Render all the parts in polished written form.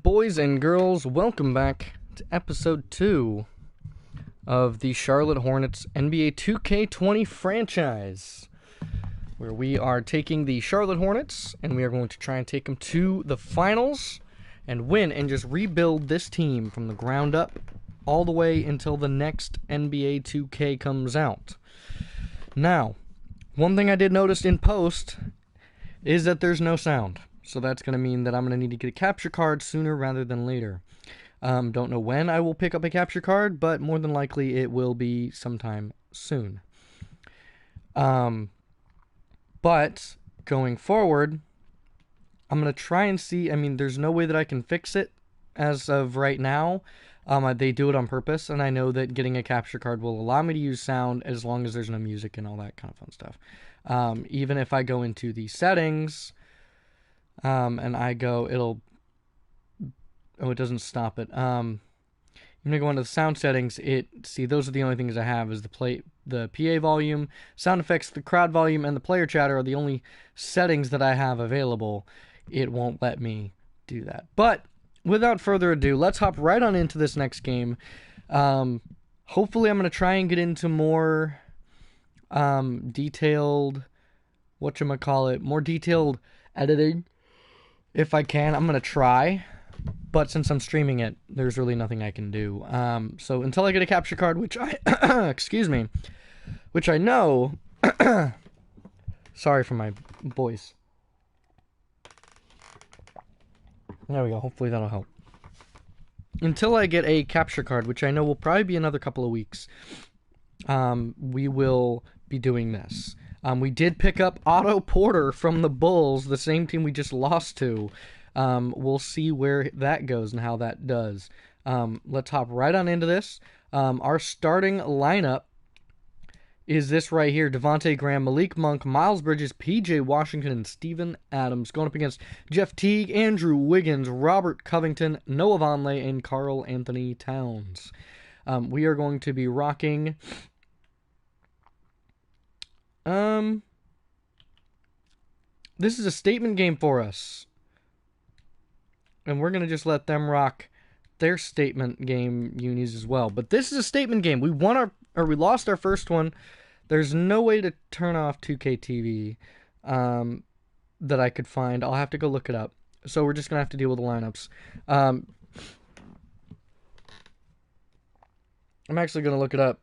Boys and girls, welcome back to episode 2 of the Charlotte Hornets NBA 2K20 franchise, where we are taking the Charlotte Hornets and we are going to try and take them to the finals and win and just rebuild this team from the ground up all the way until the next NBA 2K comes out. Now, one thing I did notice in post is that there's no sound. So that's going to mean that I'm going to need to get a capture card sooner rather than later. Don't know when I will pick up a capture card, but more than likely it will be sometime soon. But going forward, I'm going to try and see. I mean, there's no way that I can fix it as of right now. They do it on purpose, and I know that getting a capture card will allow me to use sound as long as there's no music and all that kind of fun stuff. Even if I go into the settings... and I go, it doesn't stop it. I'm going to go into the sound settings. Those are the only things I have is the PA volume, sound effects, the crowd volume, and the player chatter are the only settings that I have available. It won't let me do that. But without further ado, let's hop right on into this next game. Hopefully I'm going to try and get into more, detailed, more detailed editing. If I can, I'm going to try, but since I'm streaming it, there's really nothing I can do. So until I get a capture card, which I, which I know, sorry for my voice. There we go, hopefully that'll help. Until I get a capture card, which I know will probably be another couple of weeks, we will be doing this. We did pick up Otto Porter from the Bulls, the same team we just lost to. We'll see where that goes and how that does. Let's hop right on into this. Our starting lineup is this right here. Devontae Graham, Malik Monk, Miles Bridges, P.J. Washington, and Steven Adams. Going up against Jeff Teague, Andrew Wiggins, Robert Covington, Noah Vonleh, and Karl Anthony Towns. We are going to be rocking... This is a statement game for us. And we're going to just let them rock their statement game unis as well. But this is a statement game. We lost our first one. There's no way to turn off 2K TV that I could find. I'll have to go look it up. So we're just going to have to deal with the lineups. I'm actually going to look it up.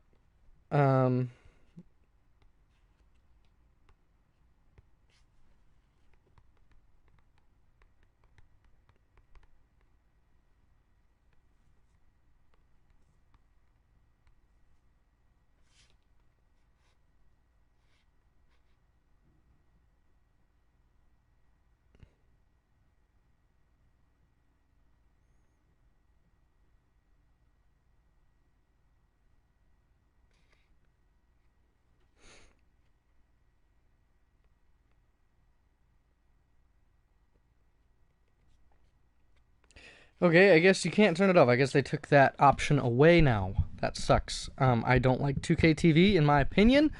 Okay, I guess you can't turn it off. I guess they took that option away now. That sucks. I don't like 2K TV, in my opinion.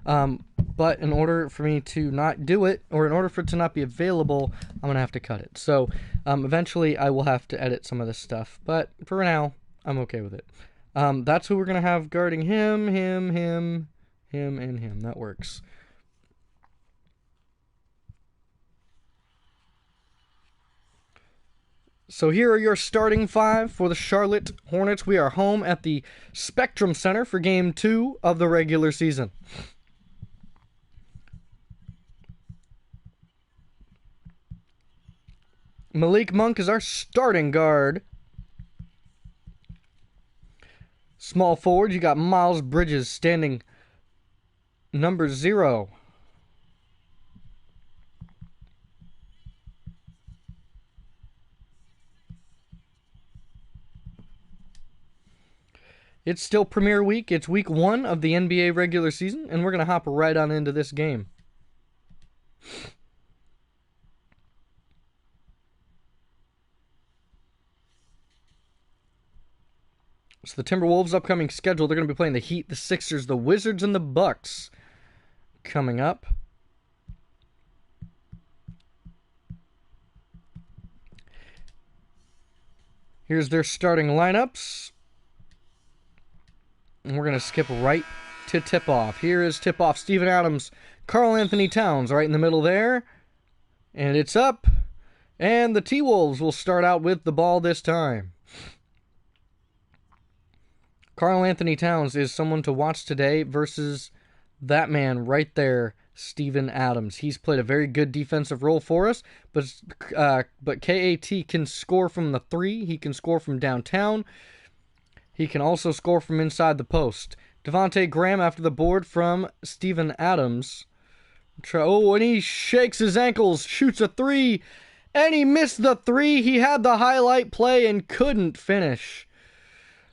But in order for me to not do it, or in order for it to not be available, I'm going to have to cut it. So, eventually I will have to edit some of this stuff. But for now, I'm okay with it. That's who we're going to have guarding him, and him. That works. So here are your starting five for the Charlotte Hornets. We are home at the Spectrum Center for Game 2 of the regular season. Malik Monk is our starting guard. Small forward, you got Miles Bridges standing number 0. It's still premiere week. It's week 1 of the NBA regular season, and we're going to hop right on into this game. So the Timberwolves' upcoming schedule, they're going to be playing the Heat, the Sixers, the Wizards, and the Bucks coming up. Here's their starting lineups. And we're going to skip right to tip-off. Here is tip-off. Steven Adams, Karl Anthony Towns right in the middle there. And it's up. And the T-Wolves will start out with the ball this time. Karl Anthony Towns is someone to watch today versus that man right there, Steven Adams. He's played a very good defensive role for us, but KAT can score from the three. He can score from downtown. He can also score from inside the post. Devontae Graham after the board from Steven Adams. And he shakes his ankles, shoots a three, and he missed the three. He had the highlight play and couldn't finish.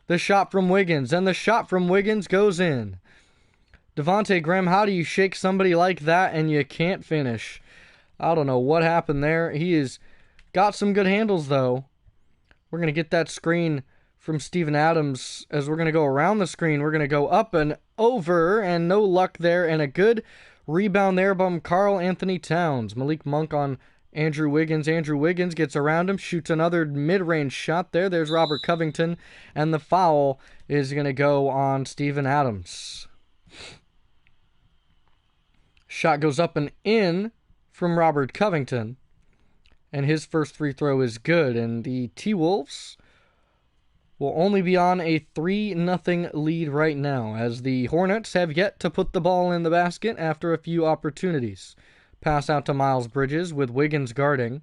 The shot from Wiggins, and the shot from Wiggins goes in. Devontae Graham, how do you shake somebody like that and you can't finish? I don't know what happened there. He has got some good handles, though. We're going to get that screen from Steven Adams. As we're going to go around the screen, we're going to go up and over, and no luck there, and a good rebound there by Karl Anthony Towns. Malik Monk on Andrew Wiggins. Andrew Wiggins gets around him, shoots another mid-range shot there. There's Robert Covington, and the foul is going to go on Steven Adams. Shot goes up and in from Robert Covington, and his first free throw is good, and the T-Wolves will only be on a 3-0 lead right now, as the Hornets have yet to put the ball in the basket after a few opportunities. Pass out to Miles Bridges with Wiggins guarding.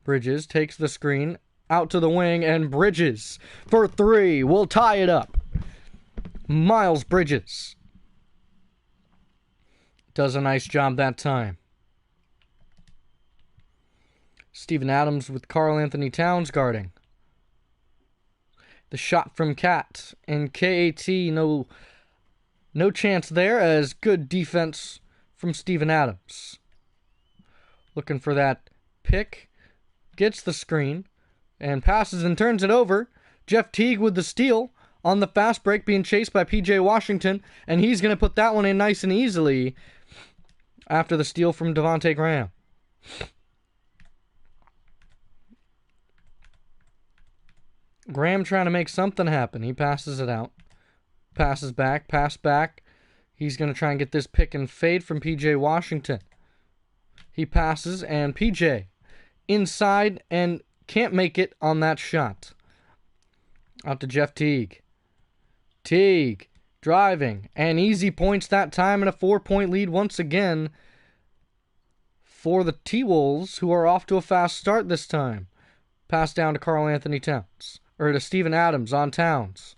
Bridges takes the screen out to the wing, and Bridges for three will tie it up. Miles Bridges does a nice job that time. Steven Adams with Karl Anthony Towns guarding. The shot from Cat, and KAT, no chance there, as good defense from Steven Adams. Looking for that pick, gets the screen, and passes and turns it over. Jeff Teague with the steal on the fast break, being chased by PJ Washington, and he's going to put that one in nice and easily after the steal from Devontae Graham. Graham trying to make something happen. He passes it out. Passes back, pass back. He's going to try and get this pick and fade from PJ Washington. He passes, and PJ inside and can't make it on that shot. Out to Jeff Teague. Teague driving, and easy points that time, and a 4-point lead once again for the T-Wolves, who are off to a fast start this time. Pass down to Karl Anthony Towns, or to Steven Adams on Towns.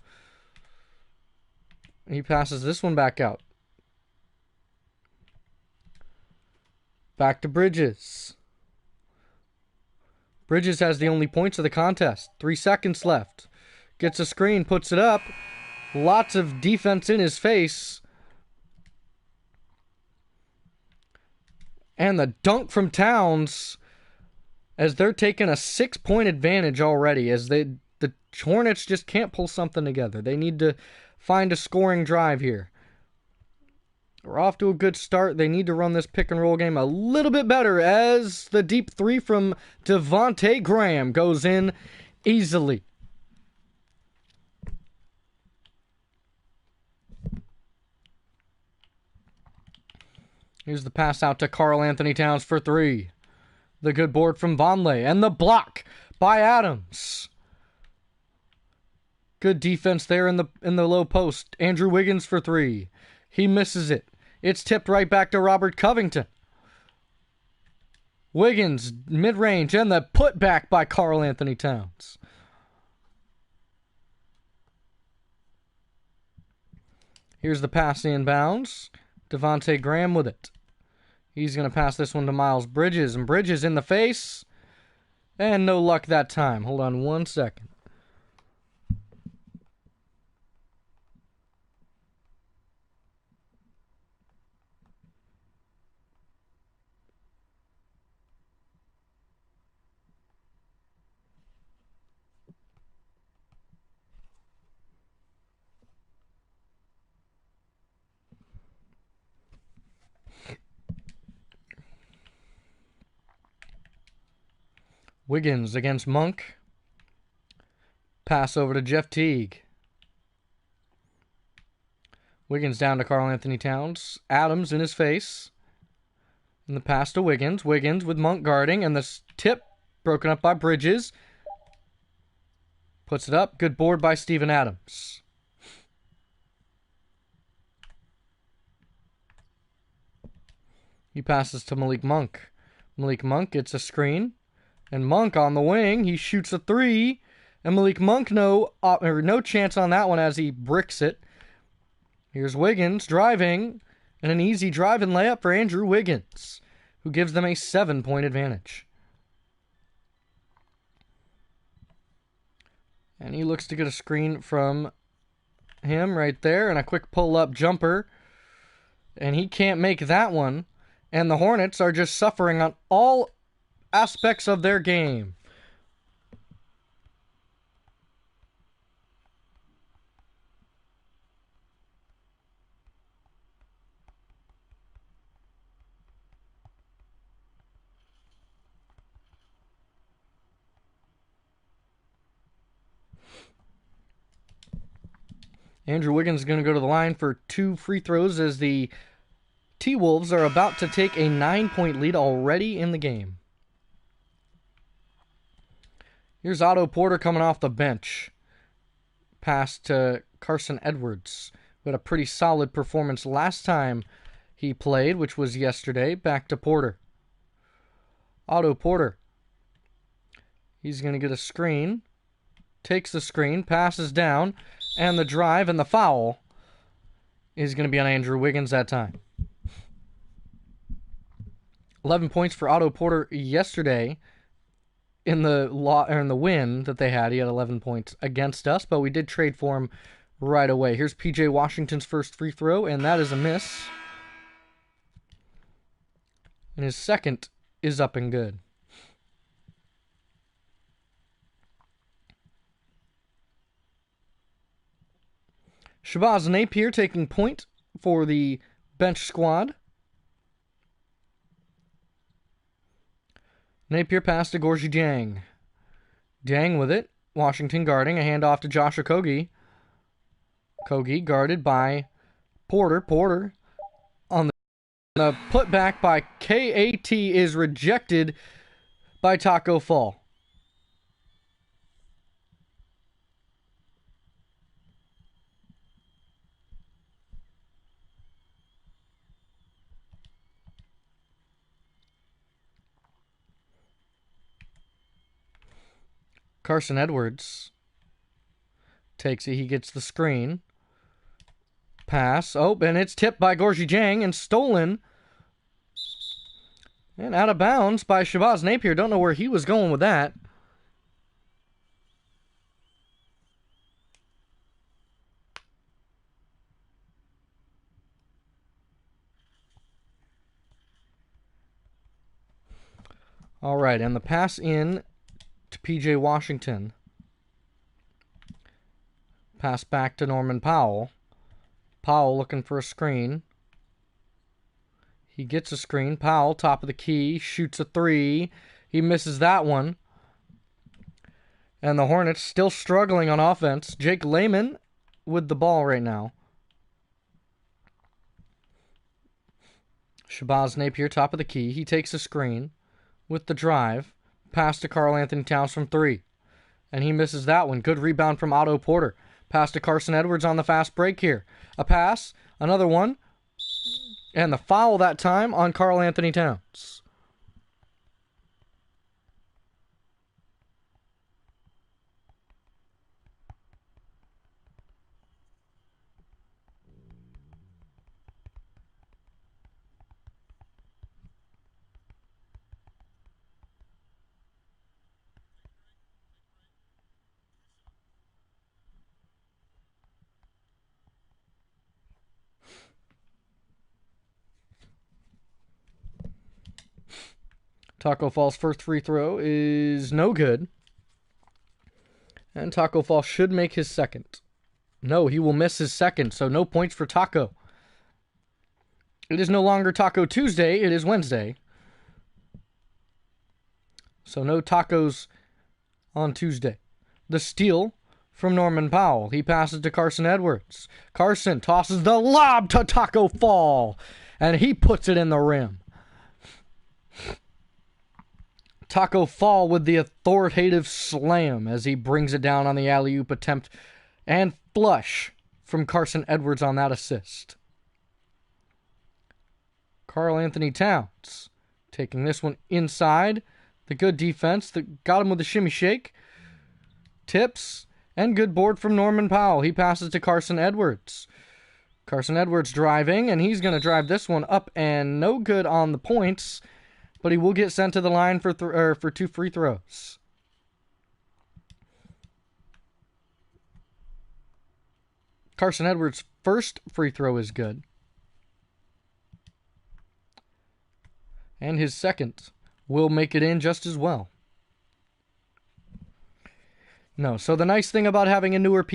He passes this one back out. Back to Bridges. Bridges has the only points of the contest. 3 seconds left. Gets a screen, puts it up. Lots of defense in his face. And the dunk from Towns, as they're taking a 6-point advantage already, as the Hornets just can't pull something together. They need to find a scoring drive here. We're off to a good start. They need to run this pick and roll game a little bit better, as the deep three from Devontae Graham goes in easily. Here's the pass out to Karl Anthony Towns for three. The good board from Vonleh, and the block by Adams. Good defense there in the low post. Andrew Wiggins for three. He misses it. It's tipped right back to Robert Covington. Wiggins, mid-range, and the putback by Karl Anthony Towns. Here's the pass inbounds. Devontae Graham with it. He's going to pass this one to Miles Bridges, and Bridges in the face. And no luck that time. Hold on 1 second. Wiggins against Monk. Pass over to Jeff Teague. Wiggins down to Karl Anthony Towns. Adams in his face. And the pass to Wiggins. Wiggins with Monk guarding. And the tip broken up by Bridges. Puts it up. Good board by Steven Adams. He passes to Malik Monk. Malik Monk gets a screen. And Monk on the wing. He shoots a three. And Malik Monk, no chance on that one as he bricks it. Here's Wiggins driving. And an easy drive and layup for Andrew Wiggins, who gives them a 7-point advantage. And he looks to get a screen from him right there. And a quick pull-up jumper. And he can't make that one. And the Hornets are just suffering on all aspects of their game. Andrew Wiggins is going to go to the line for 2 free throws as the T-Wolves are about to take a 9-point lead already in the game. Here's Otto Porter coming off the bench. Pass to Carson Edwards, who had a pretty solid performance last time he played, which was yesterday. Back to Porter. Otto Porter. He's going to get a screen. Takes the screen, passes down, and the drive and the foul is going to be on Andrew Wiggins that time. 11 points for Otto Porter yesterday in the win that they had. He had 11 points against us, but we did trade for him right away. Here's PJ Washington's first free throw, and that is a miss. And his second is up and good. Shabazz Napier taking point for the bench squad. Napier pass to Gorgie Dieng. Dieng with it. Washington guarding. A handoff to Josh Okogie. Okogie guarded by Porter. Porter on the putback by KAT is rejected by Taco Fall. Carson Edwards takes it. He gets the screen. Pass. Oh, and it's tipped by Gorgie Dieng and stolen. And out of bounds by Shabazz Napier. Don't know where he was going with that. All right, and the pass in to PJ Washington. Pass back to Norman Powell. Powell looking for a screen. He gets a screen. Powell, top of the key, shoots a three. He misses that one. And the Hornets still struggling on offense. Jake Layman with the ball right now. Shabazz Napier, top of the key. He takes a screen with the drive. Pass to Karl Anthony Towns from 3. And he misses that one. Good rebound from Otto Porter. Pass to Carson Edwards on the fast break here. A pass. Another one. And the foul that time on Karl Anthony Towns. Taco Fall's first free throw is no good. And Taco Fall should make his second. No, he will miss his second, so no points for Taco. It is no longer Taco Tuesday, it is Wednesday. So no tacos on Tuesday. The steal from Norman Powell. He passes to Carson Edwards. Carson tosses the lob to Taco Fall, and he puts it in the rim. Taco Fall with the authoritative slam as he brings it down on the alley-oop attempt, and flush from Carson Edwards on that assist. Karl-Anthony Towns taking this one inside. The good defense that got him with the shimmy shake. Tips, and good board from Norman Powell. He passes to Carson Edwards. Carson Edwards driving, and he's going to drive this one up and no good on the points, but he will get sent to the line for 2 free throws. Carson Edwards' first free throw is good. And his second will make it in just as well. No, so the nice thing about having a newer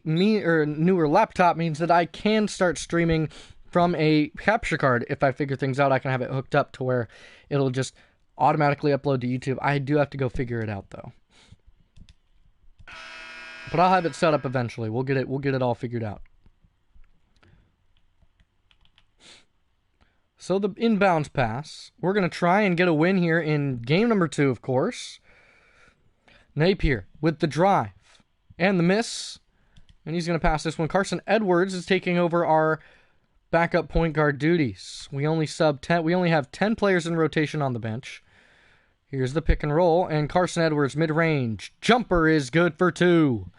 newer laptop means that I can start streaming from a capture card. If I figure things out, I can have it hooked up to where it'll just automatically upload to YouTube. I do have to go figure it out though. But I'll have it set up eventually. We'll get it all figured out. So the inbounds pass. We're going to try and get a win here in game number 2, of course. Napier with the drive and the miss. And he's going to pass this one. Carson Edwards is taking over our backup point guard duties. We only have 10 players in rotation on the bench. Here's the pick and roll, and Carson Edwards mid-range jumper is good for 2.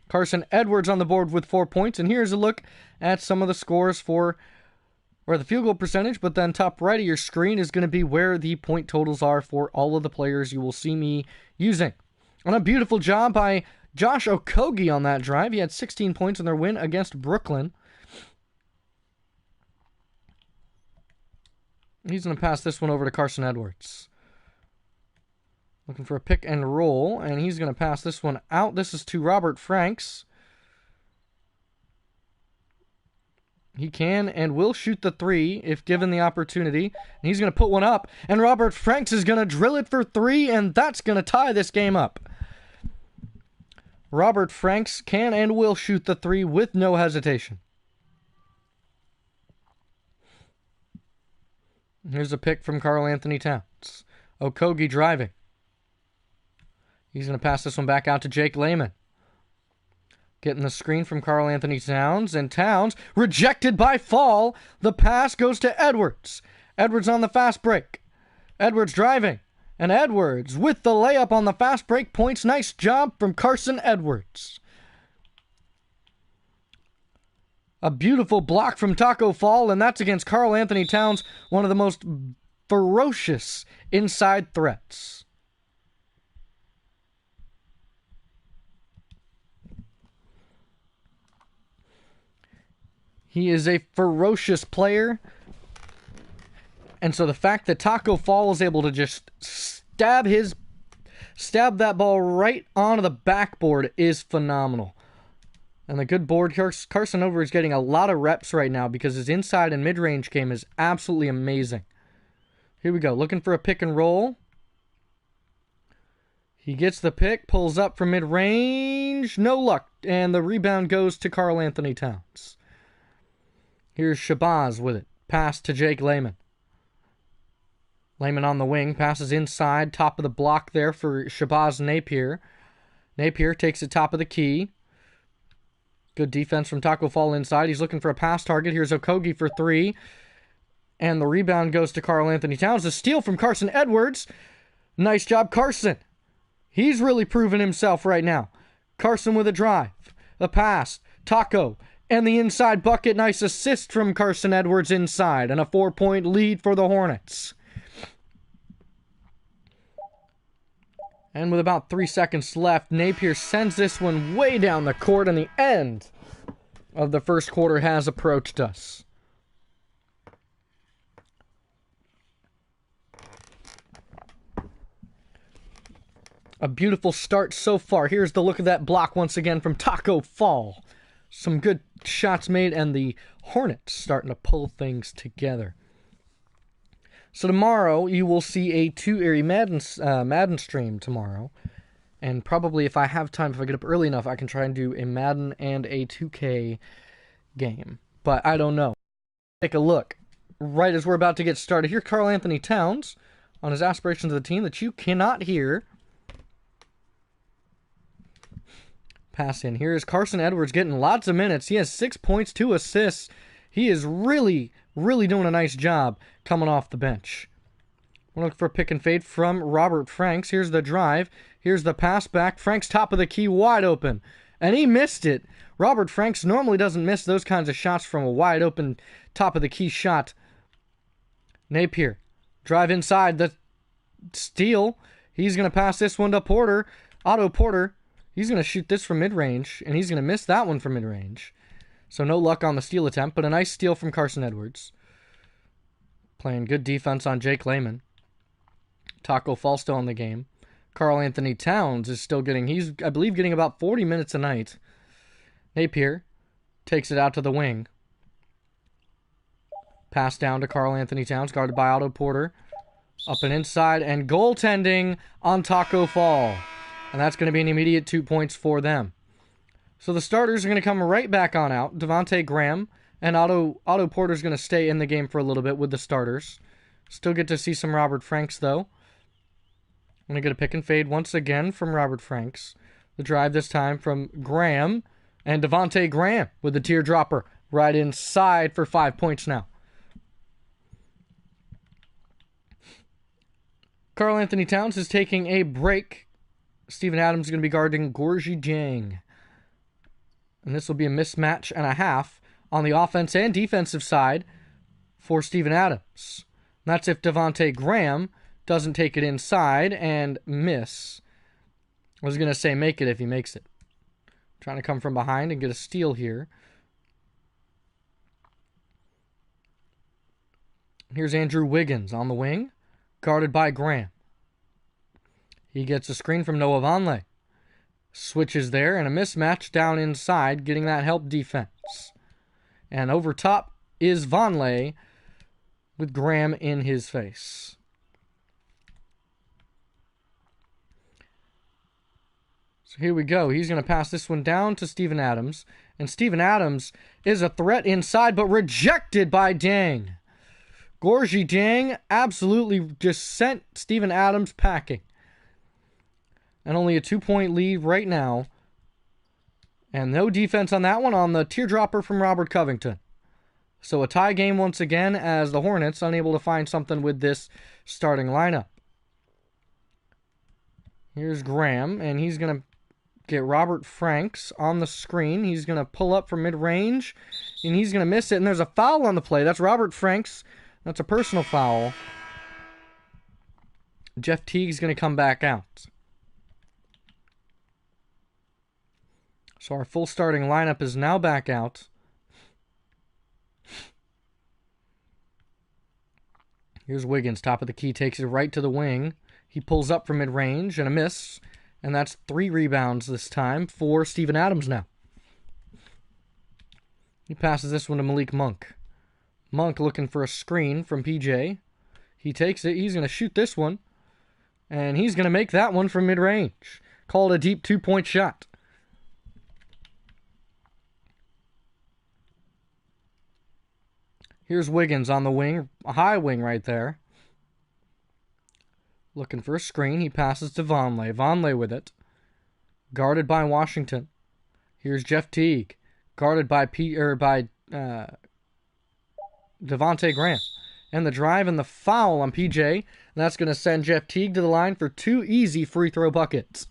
Carson Edwards on the board with 4 points, and here's a look at some of the scores or the field goal percentage, but then top right of your screen is going to be where the point totals are for all of the players you will see me using. And a beautiful job by Josh Okogie on that drive. He had 16 points in their win against Brooklyn. He's going to pass this one over to Carson Edwards. Looking for a pick and roll, and he's going to pass this one out. This is to Robert Franks. He can and will shoot the 3 if given the opportunity. And he's going to put one up, and Robert Franks is going to drill it for 3, and that's going to tie this game up. Robert Franks can and will shoot the 3 with no hesitation. Here's a pick from Karl-Anthony Towns. Okogie driving. He's going to pass this one back out to Jake Layman. Getting the screen from Karl-Anthony Towns, and Towns rejected by Fall. The pass goes to Edwards. Edwards on the fast break. Edwards driving. And Edwards with the layup on the fast break points. Nice job from Carson Edwards. A beautiful block from Taco Fall, and that's against Karl-Anthony Towns, one of the most ferocious inside threats. He is a ferocious player. And so the fact that Taco Fall is able to just stab that ball right onto the backboard is phenomenal. And the good board, Carson Over is getting a lot of reps right now because his inside and mid-range game is absolutely amazing. Here we go, looking for a pick and roll. He gets the pick, pulls up from mid-range, no luck, and the rebound goes to Karl-Anthony Towns. Here's Shabazz with it, pass to Jake Layman. Layman on the wing, passes inside, top of the block there for Shabazz Napier. Napier takes it top of the key. Good defense from Taco Fall inside. He's looking for a pass target. Here's Okogie for 3. And the rebound goes to Karl-Anthony Towns. A steal from Carson Edwards. Nice job, Carson. He's really proven himself right now. Carson with a drive. A pass. Taco. And the inside bucket. Nice assist from Carson Edwards inside. And a 4-point lead for the Hornets. And with about 3 seconds left, Napier sends this one way down the court, and the end of the first quarter has approached us. A beautiful start so far. Here's the look of that block once again from Taco Fall. Some good shots made, and the Hornets starting to pull things together. So tomorrow you will see a Madden stream tomorrow. And probably if I have time, if I get up early enough, I can try and do a Madden and a 2K game. But I don't know. Take a look. Right as we're about to get started, here Karl Anthony Towns on his aspirations of the team that you cannot hear. Pass in. Here is Carson Edwards getting lots of minutes. He has 6 points, 2 assists. He is really doing a nice job coming off the bench. We're looking for a pick and fade from Robert Franks. Here's the drive. Here's the pass back. Franks top of the key, wide open. And he missed it. Robert Franks normally doesn't miss those kinds of shots from a wide open top of the key shot. Napier. Drive inside the steal. He's going to pass this one to Porter. Otto Porter. He's going to shoot this from mid-range, and he's going to miss that one from mid-range. So no luck on the steal attempt, but a nice steal from Carson Edwards. Playing good defense on Jake Layman. Taco Fall still in the game. Karl Anthony Towns is still he's, I believe, getting about 40 minutes a night. Napier takes it out to the wing. Pass down to Karl Anthony Towns, guarded by Otto Porter. Up and inside, and goaltending on Taco Fall. And that's going to be an immediate 2 points for them. So the starters are going to come right back on out. Devontae Graham and Otto Porter's going to stay in the game for a little bit with the starters. Still get to see some Robert Franks, though. I'm going to get a pick and fade once again from Robert Franks. The drive this time from Graham. And Devontae Graham with the teardropper right inside for 5 points now. Karl Anthony Towns is taking a break. Steven Adams is going to be guarding Gorgie Jang. And this will be a mismatch and a half on the offense and defensive side for Steven Adams. And that's if Devontae Graham doesn't take it inside and miss. I was going to say make it if he makes it. Trying to come from behind and get a steal here. Here's Andrew Wiggins on the wing, guarded by Graham. He gets a screen from Noah Vonleh. Switches there, and a mismatch down inside, getting that help defense. And over top is Vonleh with Graham in his face. So here we go. He's going to pass this one down to Steven Adams. And Steven Adams is a threat inside, but rejected by Dang. Gorgie Dang absolutely just sent Steven Adams packing. And only a 2-point lead right now. And no defense on that one on the teardropper from Robert Covington. So a tie game once again as the Hornets unable to find something with this starting lineup. Here's Graham, and he's going to get Robert Franks on the screen. He's going to pull up from mid-range, and he's going to miss it. And there's a foul on the play. That's Robert Franks. That's a personal foul. Jeff Teague's going to come back out. So our full starting lineup is now back out. Here's Wiggins, top of the key, takes it right to the wing. He pulls up from mid-range and a miss. And that's 3 rebounds this time for Steven Adams now. He passes this one to Malik Monk. Monk looking for a screen from PJ. He takes it. He's going to shoot this one. And he's going to make that one from mid-range. Call it a deep 2-point shot. Here's Wiggins on the wing, a high wing right there. Looking for a screen. He passes to Vonleh. Vonleh with it. Guarded by Washington. Here's Jeff Teague. Guarded by Devontae Graham. And the drive and the foul on PJ. And that's going to send Jeff Teague to the line for 2 easy free throw buckets.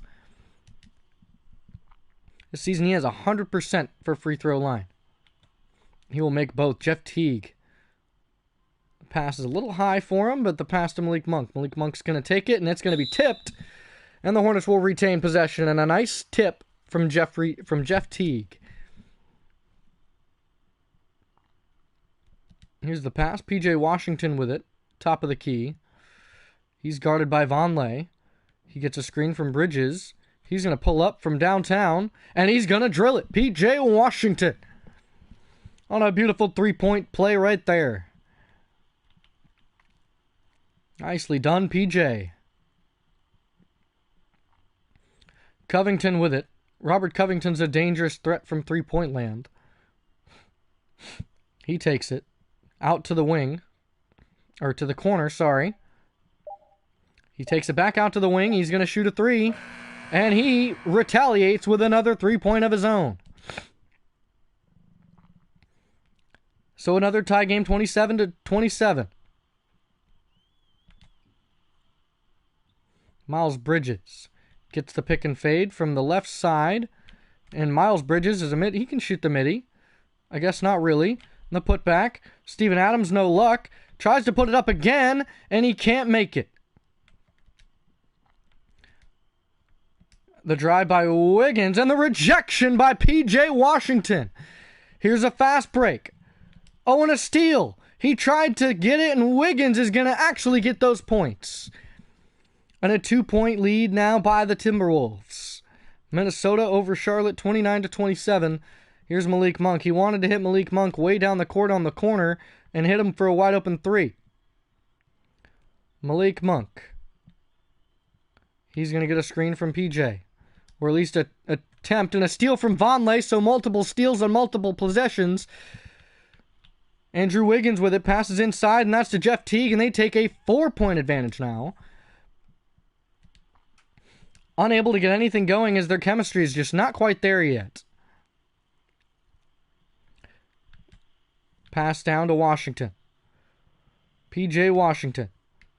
This season he has 100% for free throw line. He will make both. Jeff Teague. Pass is a little high for him, but the pass to Malik Monk. Malik Monk's going to take it, and it's going to be tipped. And the Hornets will retain possession. And a nice tip from Jeff Teague. Here's the pass. P.J. Washington with it. Top of the key. He's guarded by Vonleh. He gets a screen from Bridges. He's going to pull up from downtown, and he's going to drill it. P.J. Washington on a beautiful 3-point play right there. Nicely done, PJ. Covington with it. Robert Covington's a dangerous threat from three-point land. He takes it out to the wing. Or to the corner, sorry. He takes it back out to the wing. He's going to shoot a three. And he retaliates with another three-point of his own. So another tie game, 27-27. Miles Bridges gets the pick and fade from the left side. And Miles Bridges is a mid. He can shoot the midi. I guess not really. The putback. Steven Adams, no luck. Tries to put it up again, and he can't make it. The drive by Wiggins, and the rejection by P.J. Washington. Here's a fast break. Oh, and a steal. He tried to get it, and Wiggins is going to actually get those points. And a 2-point lead now by the Timberwolves. Minnesota over Charlotte, 29-27. Here's Malik Monk. He wanted to hit Malik Monk way down the court on the corner and hit him for a wide open three. Malik Monk. He's going to get a screen from PJ. Or at least an attempt and a steal from Vonleh, so multiple steals on multiple possessions. Andrew Wiggins with it, passes inside, and that's to Jeff Teague, and they take a 4-point advantage now. Unable to get anything going as their chemistry is just not quite there yet. Pass down to Washington. P.J. Washington.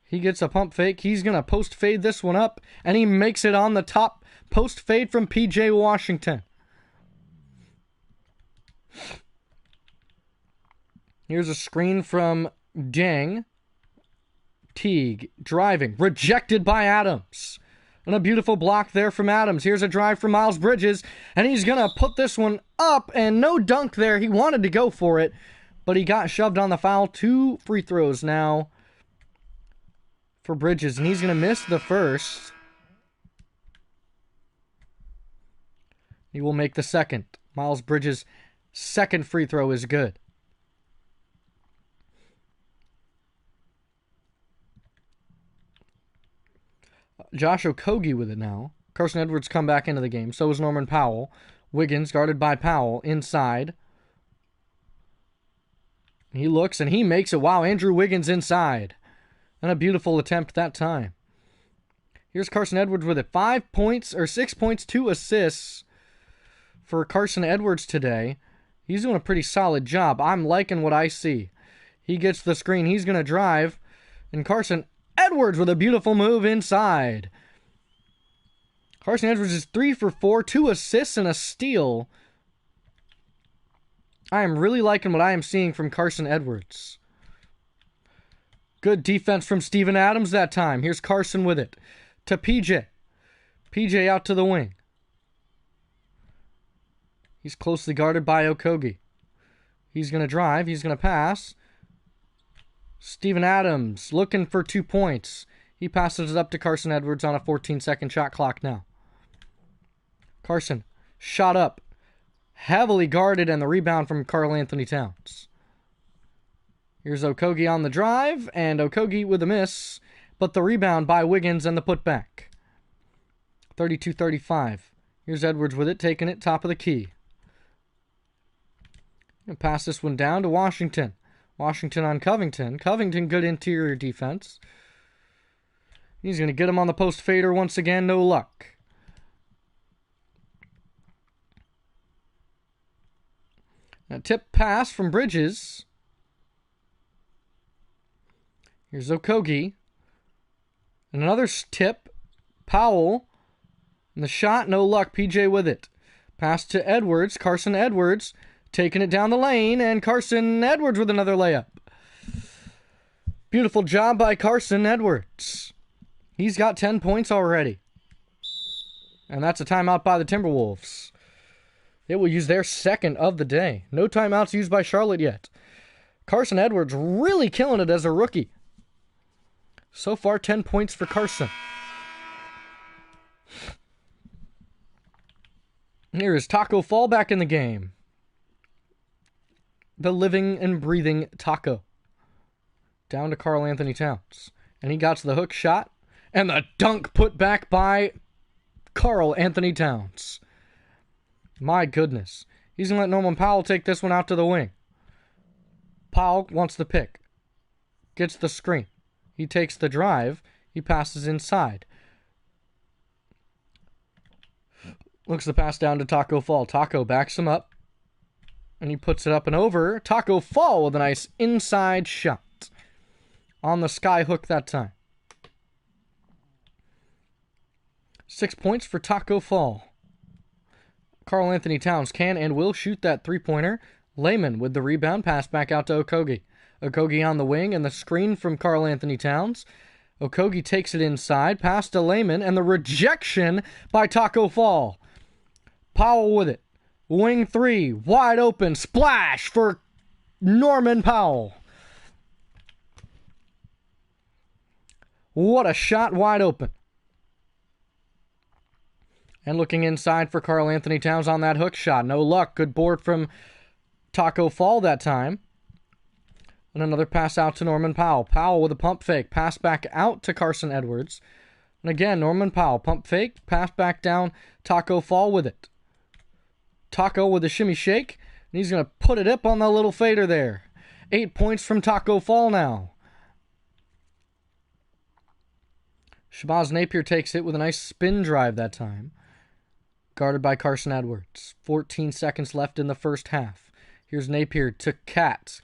He gets a pump fake. He's going to post fade this one up, and he makes it on the top post fade from P.J. Washington. Here's a screen from Deng. Teague driving. Rejected by Adams. And a beautiful block there from Adams. Here's a drive from Miles Bridges, and he's going to put this one up, and no dunk there. He wanted to go for it, but he got shoved on the foul. 2 free throws now for Bridges, and he's going to miss the first. He will make the second. Miles Bridges' second free throw is good. Josh Okogie with it now. Carson Edwards come back into the game. So is Norman Powell. Wiggins guarded by Powell inside. He looks and he makes it. Wow, Andrew Wiggins inside. And a beautiful attempt that time. Here's Carson Edwards with it. 5 points, or 6 points, 2 assists for Carson Edwards today. He's doing a pretty solid job. I'm liking what I see. He gets the screen. He's going to drive. And Carson Edwards with a beautiful move inside. Carson Edwards is 3 for 4, 2 assists and a steal. I am really liking what I am seeing from Carson Edwards. Good defense from Steven Adams that time. Here's Carson with it to PJ. PJ out to the wing. He's closely guarded by Okogie. He's going to drive. He's going to pass. Steven Adams looking for 2 points. He passes it up to Carson Edwards on a 14-second shot clock now. Carson shot up. Heavily guarded, and the rebound from Karl Anthony Towns. Here's Okogie on the drive, and Okogie with a miss, but the rebound by Wiggins and the putback. 32-35. Here's Edwards with it, taking it top of the key. And pass this one down to Washington. Washington on Covington. Covington, good interior defense. He's going to get him on the post fader once again. No luck. A tip pass from Bridges. Here's Okogie. And another tip. Powell. And the shot, no luck. PJ with it. Pass to Edwards. Carson Edwards taking it down the lane. And Carson Edwards with another layup. Beautiful job by Carson Edwards. He's got 10 points already. And that's a timeout by the Timberwolves. They will use their second of the day. No timeouts used by Charlotte yet. Carson Edwards really killing it as a rookie. So far, 10 points for Carson. Here is Taco Fall back in the game. The living and breathing Taco. Down to Karl Anthony Towns. And he got to the hook shot. And the dunk put back by Karl Anthony Towns. My goodness. He's going to let Norman Powell take this one out to the wing. Powell wants the pick. Gets the screen. He takes the drive. He passes inside. Looks the pass down to Taco Fall. Taco backs him up. And he puts it up and over. Taco Fall with a nice inside shot. On the sky hook that time. 6 points for Taco Fall. Karl Anthony Towns can and will shoot that three-pointer. Lehman with the rebound. Pass back out to Okogie. Okogie on the wing and the screen from Karl Anthony Towns. Okogie takes it inside. Pass to Lehman and the rejection by Taco Fall. Powell with it. Wing three. Wide open. Splash for Norman Powell. What a shot wide open. And looking inside for Karl Anthony Towns on that hook shot. No luck. Good board from Taco Fall that time. And another pass out to Norman Powell. Powell with a pump fake. Pass back out to Carson Edwards. And again, Norman Powell. Pump fake. Pass back down. Taco Fall with it. Taco with a shimmy shake. And he's going to put it up on the little fader there. 8 points from Taco Fall now. Shabazz Napier takes it with a nice spin drive that time. Guarded by Carson Edwards. 14 seconds left in the first half. Here's Napier to Katz.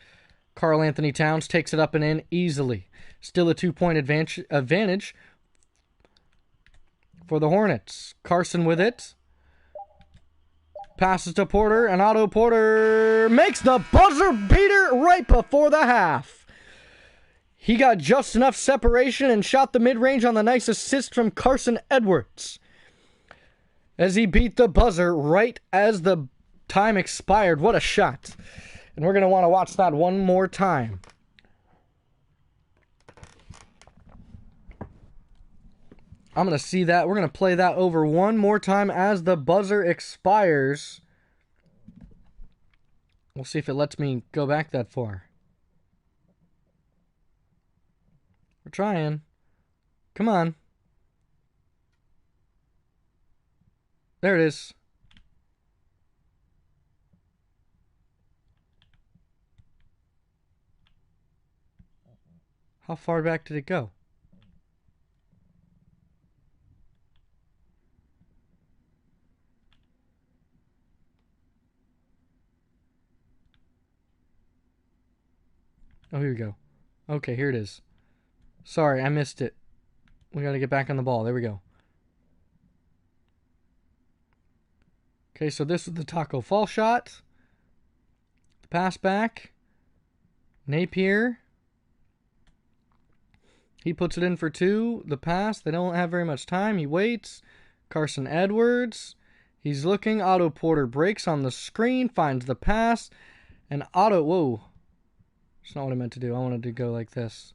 Karl Anthony Towns takes it up and in easily. Still a 2-point advantage for the Hornets. Carson with it. Passes to Porter, and Otto Porter makes the buzzer beater right before the half. He got just enough separation and shot the mid-range on the nice assist from Carson Edwards. As he beat the buzzer right as the time expired. What a shot. And we're going to want to watch that one more time. I'm going to see that. We're going to play that over one more time as the buzzer expires. We'll see if it lets me go back that far. We're trying. Come on. There it is. How far back did it go? Oh, here we go. Okay, here it is. Sorry, I missed it. We got to get back on the ball. There we go. Okay, so this is the Taco Fall shot. The pass back. Napier. He puts it in for two. The pass. They don't have very much time. He waits. Carson Edwards. He's looking. Otto Porter breaks on the screen. Finds the pass. And Otto... Whoa. That's not what I meant to do. I wanted to go like this.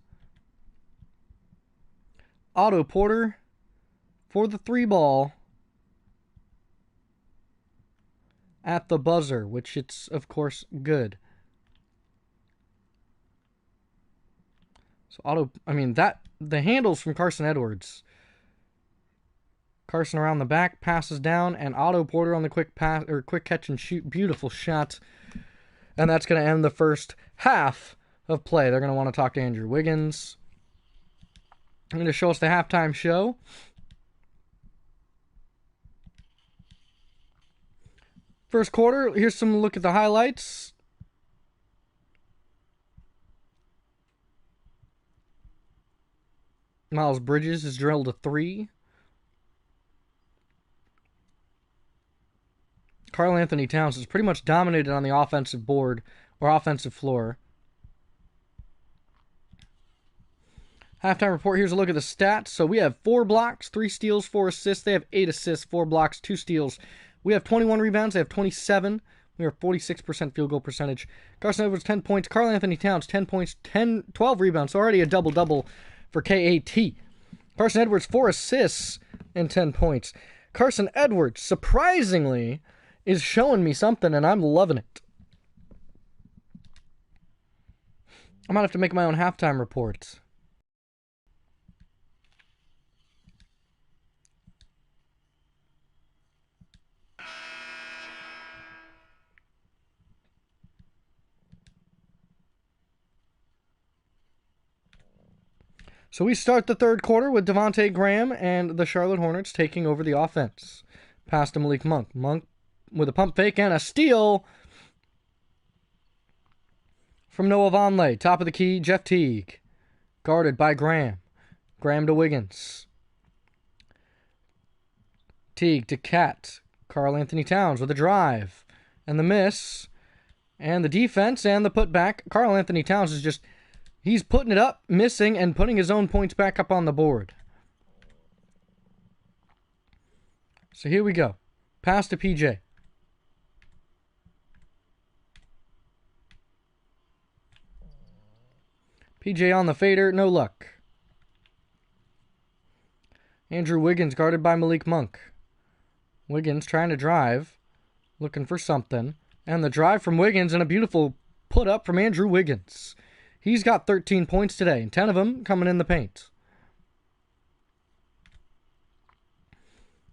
Otto Porter for the three ball at the buzzer, which it's, of course, good. So the handles from Carson Edwards. Carson around the back, passes down, and Otto Porter on the quick catch and shoot. Beautiful shot. And that's going to end the first half of play. They're going to want to talk to Andrew Wiggins. I'm going to show us the halftime show. First quarter, here's some look at the highlights. Miles Bridges has drilled a three. Karl Anthony Towns has pretty much dominated on the offensive board or offensive floor. Halftime report, here's a look at the stats. So we have 4 blocks, 3 steals, 4 assists. They have 8 assists, 4 blocks, 2 steals. We have 21 rebounds. They have 27. We are 46% field goal percentage. Carson Edwards, 10 points. Karl Anthony Towns, 10 points, 12 rebounds. So already a double-double for KAT. Carson Edwards, 4 assists and 10 points. Carson Edwards, surprisingly, is showing me something, and I'm loving it. I might have to make my own halftime report. So we start the third quarter with Devontae Graham and the Charlotte Hornets taking over the offense. Pass to Malik Monk. Monk with a pump fake and a steal from Noah Vonleh. Top of the key, Jeff Teague. Guarded by Graham. Graham to Wiggins. Teague to Cat. Karl Anthony Towns with a drive. And the miss. And the defense and the putback. Karl Anthony Towns is just... He's putting it up, missing, and putting his own points back up on the board. So here we go. Pass to PJ. PJ on the fader, no luck. Andrew Wiggins guarded by Malik Monk. Wiggins trying to drive, looking for something. And the drive from Wiggins and a beautiful put up from Andrew Wiggins. He's got 13 points today, and 10 of them coming in the paint.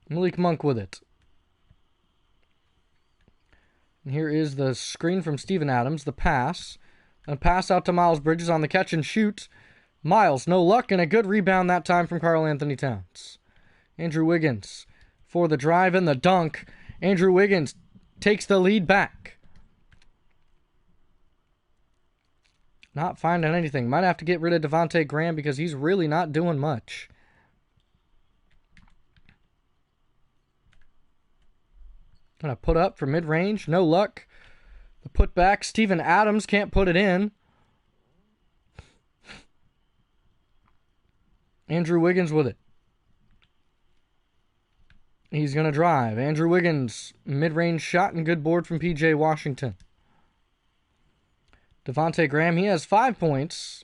Malik Monk with it. And here is the screen from Steven Adams, the pass. A pass out to Miles Bridges on the catch and shoot. Miles, no luck, and a good rebound that time from Karl Anthony Towns. Andrew Wiggins for the drive and the dunk. Andrew Wiggins takes the lead back. Not finding anything. Might have to get rid of Devontae Graham because he's really not doing much. Gonna put up for mid-range. No luck. The putback. Steven Adams can't put it in. Andrew Wiggins with it. He's gonna drive. Andrew Wiggins. Mid-range shot and good board from PJ Washington. Devontae Graham, he has 5 points.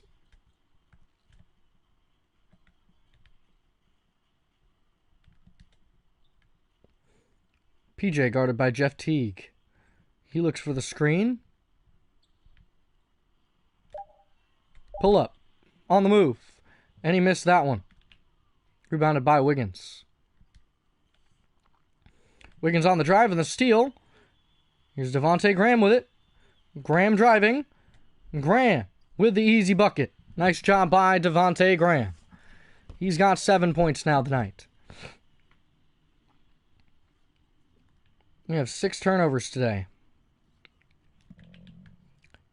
PJ guarded by Jeff Teague. He looks for the screen. Pull up. On the move. And he missed that one. Rebounded by Wiggins. Wiggins on the drive and the steal. Here's Devontae Graham with it. Graham driving. Graham with the easy bucket. Nice job by Devontae Graham. He's got 7 points now tonight. We have 6 turnovers today.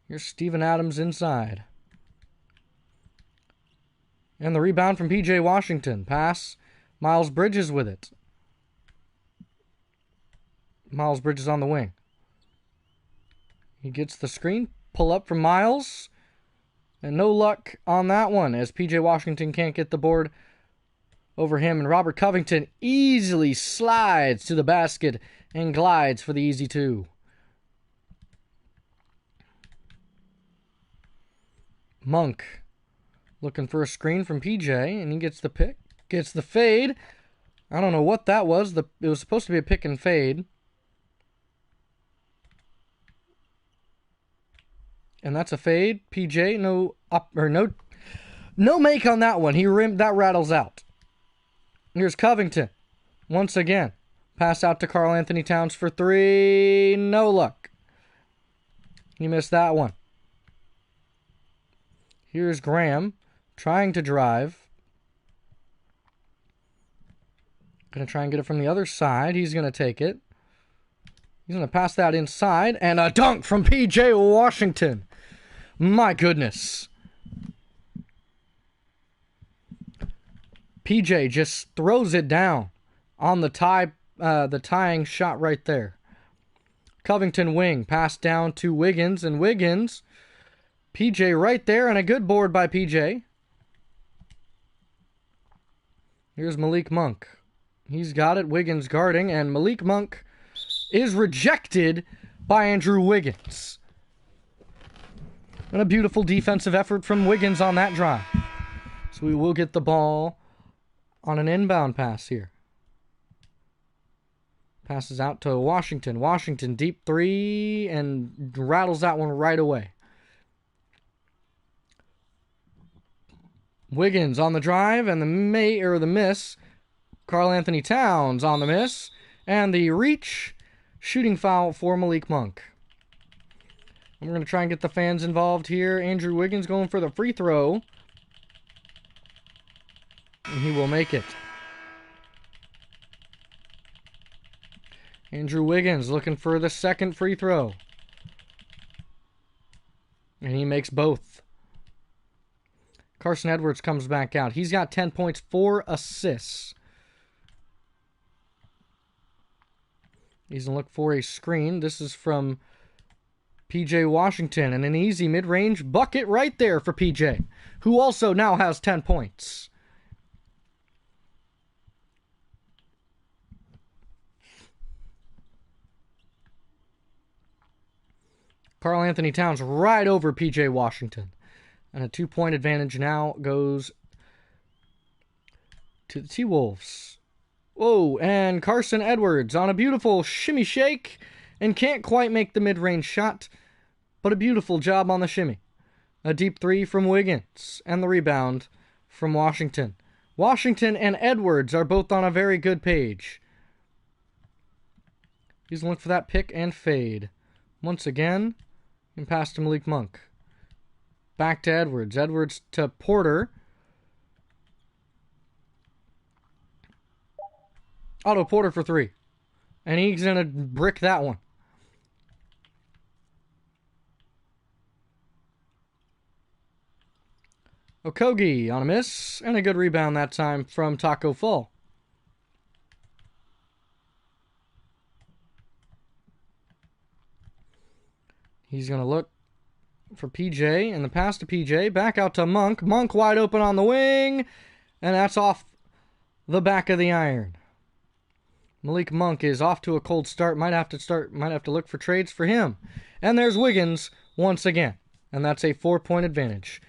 Here's Steven Adams inside. And the rebound from PJ Washington. Pass. Miles Bridges with it. Miles Bridges on the wing. He gets the screen. Pull up from Miles. And no luck on that one as PJ Washington can't get the board over him. And Robert Covington easily slides to the basket and glides for the easy 2. Monk looking for a screen from PJ, and he gets the pick. Gets the fade. I don't know what that was. It was supposed to be a pick and fade. And that's a fade. PJ, no make on that one. That rattles out. Here's Covington. Once again. Pass out to Karl Anthony Towns for 3. No luck. He missed that one. Here's Graham trying to drive. Going to try and get it from the other side. He's going to take it. He's going to pass that inside. And a dunk from PJ Washington. My goodness. PJ just throws it down on the tying shot right there. Covington wing. Pass down to Wiggins. And Wiggins. PJ right there. And a good board by PJ. Here's Malik Monk. He's got it. Wiggins guarding. And Malik Monk is rejected by Andrew Wiggins. And a beautiful defensive effort from Wiggins on that drive. So we will get the ball on an inbound pass here. Passes out to Washington. Washington deep 3 and rattles that one right away. Wiggins on the drive and the miss. Karl Anthony Towns on the miss. And the reach. Shooting foul for Malik Monk. And we're going to try and get the fans involved here. Andrew Wiggins going for the free throw. And he will make it. Andrew Wiggins looking for the second free throw. And he makes both. Carson Edwards comes back out. He's got 10 points, 4 assists. He's going to look for a screen. This is from P.J. Washington. And an easy mid-range bucket right there for P.J., who also now has 10 points. Karl Anthony Towns right over P.J. Washington. And a 2-point advantage now goes to the T-Wolves. Whoa, and Carson Edwards on a beautiful shimmy shake and can't quite make the mid-range shot, but a beautiful job on the shimmy. A deep three from Wiggins and the rebound from Washington. Washington and Edwards are both on a very good page. He's looking for that pick and fade. Once again, and pass to Malik Monk. Back to Edwards. Edwards to Porter. Otto Porter for 3. And he's going to brick that one. Okogie on a miss. And a good rebound that time from Taco Fall. He's going to look for PJ, and the pass to PJ, back out to Monk. Monk wide open on the wing, and that's off the back of the iron. Malik Monk is off to a cold start. Might have to look for trades for him. And there's Wiggins once again, and that's a 4-point advantage.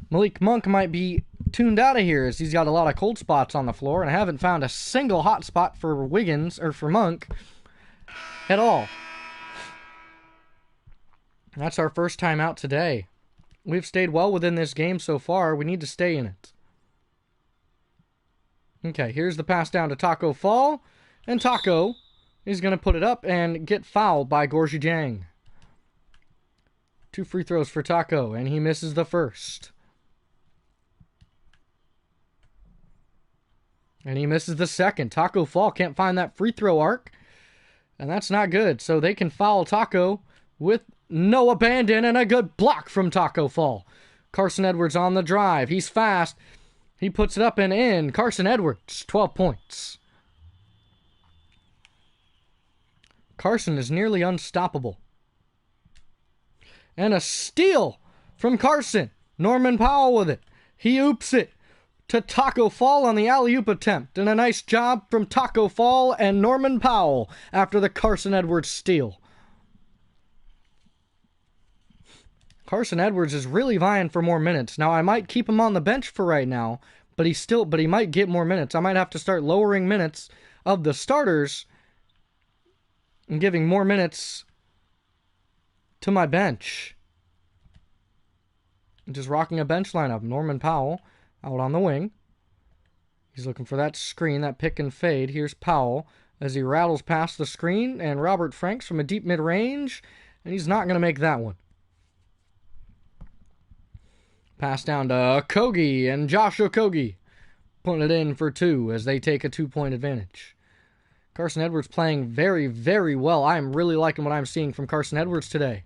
Malik Monk might be tuned out of here as he's got a lot of cold spots on the floor, and I haven't found a single hot spot for Wiggins or for Monk at all. That's our first time out today. We've stayed well within this game so far. We need to stay in it. Okay, here's the pass down to Taco Fall. And Taco is going to put it up and get fouled by Gorgie Jang. 2 free throws for Taco, and he misses the first. And he misses the second. Taco Fall can't find that free throw arc. And that's not good. So they can foul Taco with no abandon, and a good block from Taco Fall. Carson Edwards on the drive. He's fast. He puts it up and in. Carson Edwards, 12 points. Carson is nearly unstoppable. And a steal from Carson. Norman Powell with it. He oops it to Taco Fall on the alley-oop attempt. And a nice job from Taco Fall and Norman Powell after the Carson Edwards steal. Carson Edwards is really vying for more minutes. Now, I might keep him on the bench for right now, but he might get more minutes. I might have to start lowering minutes of the starters and giving more minutes to my bench. Just rocking a bench lineup. Norman Powell out on the wing. He's looking for that screen, that pick and fade. Here's Powell as he rattles past the screen, and Robert Franks from a deep mid-range, and he's not going to make that one. Pass down to Okogie, and Josh Okogie putting it in for 2 as they take a 2-point advantage. Carson Edwards playing very, very well. I am really liking what I'm seeing from Carson Edwards today.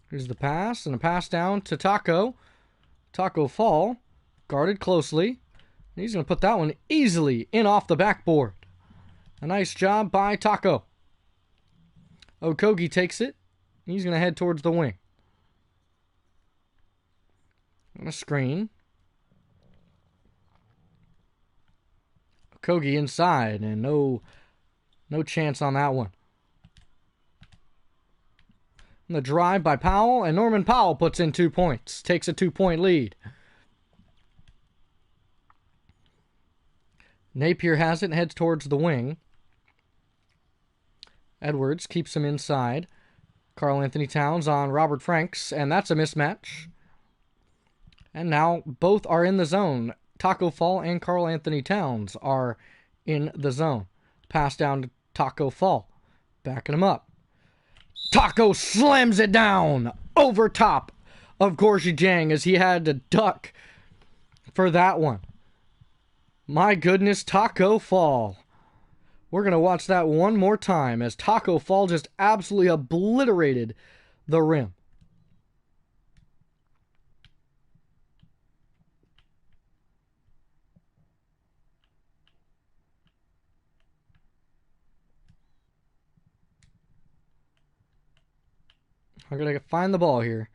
Here's the pass, and a pass down to Taco. Taco Fall, guarded closely. He's going to put that one easily in off the backboard. A nice job by Taco. Okogie takes it. He's going to head towards the wing. On a screen. Okogie inside, and no chance on that one. And the drive by Powell, and Norman Powell puts in 2 points. Takes a 2-point lead. Napier has it and heads towards the wing. Edwards keeps him inside. Karl Anthony Towns on Robert Franks, and that's a mismatch. And now both are in the zone. Taco Fall and Karl Anthony Towns are in the zone. Pass down to Taco Fall. Backing him up. Taco slams it down over top of Gorgie Jang as he had to duck for that one. My goodness, Taco Fall. We're going to watch that one more time as Taco Fall just absolutely obliterated the rim. I gotta find the ball here.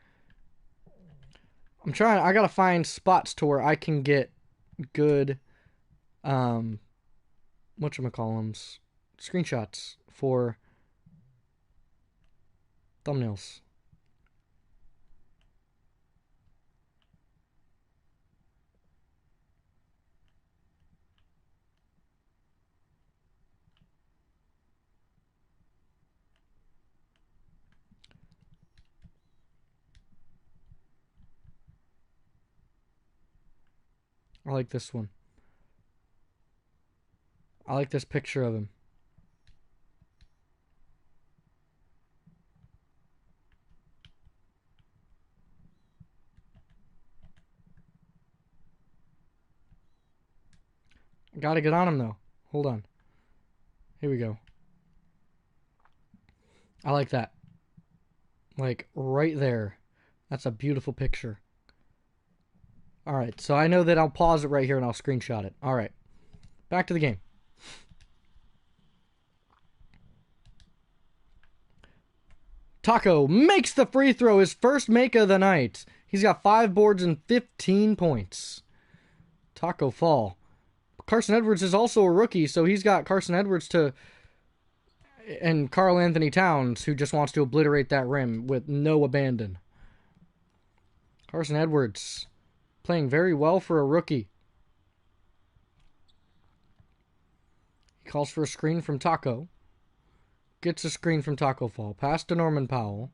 I gotta find spots to where I can get good, whatchamacallums, screenshots for thumbnails. I like this one. I like this picture of him. Gotta get on him though. Hold on. Here we go. I like that. Like right there. That's a beautiful picture. Alright, so I know that I'll pause it right here and I'll screenshot it. Alright. Back to the game. Taco makes the free throw, his first make of the night. He's got 5 boards and 15 points. Taco Fall. Carson Edwards is also a rookie, so he's got Carson Edwards and Karl Anthony Towns, who just wants to obliterate that rim with no abandon. Carson Edwards playing very well for a rookie. He calls for a screen from Taco. Gets a screen from Taco Fall. Pass to Norman Powell.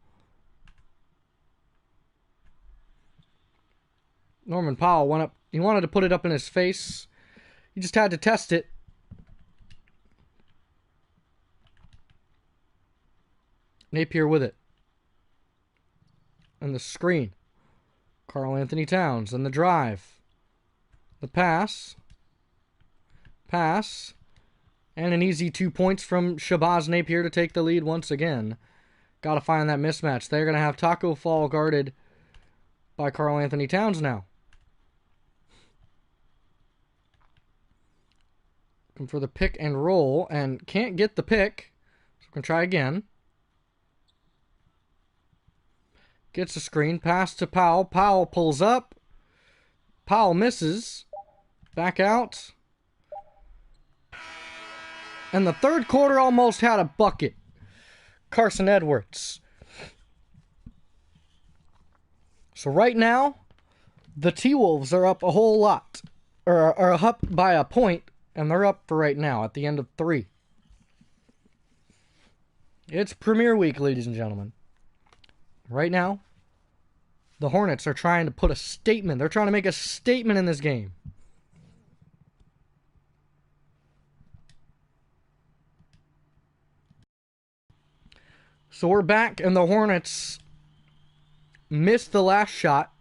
Norman Powell went up. He wanted to put it up in his face. He just had to test it. Napier with it. And the screen. Karl Anthony Towns and the drive. The pass. Pass. And an easy 2 points from Shabazz Napier to take the lead once again. Got to find that mismatch. They're going to have Taco Fall guarded by Karl Anthony Towns now. Looking for the pick and roll and can't get the pick. So we're going to try again. Gets a screen. Pass to Powell. Powell pulls up. Powell misses. Back out. And the third quarter almost had a bucket. Carson Edwards. So right now, the T-Wolves are up a whole lot. Or are up by a point. And they're up for right now at the end of 3. It's Premier Week, ladies and gentlemen. Right now, the Hornets are trying to put a statement. They're trying to make a statement in this game. So we're back, and the Hornets missed the last shot.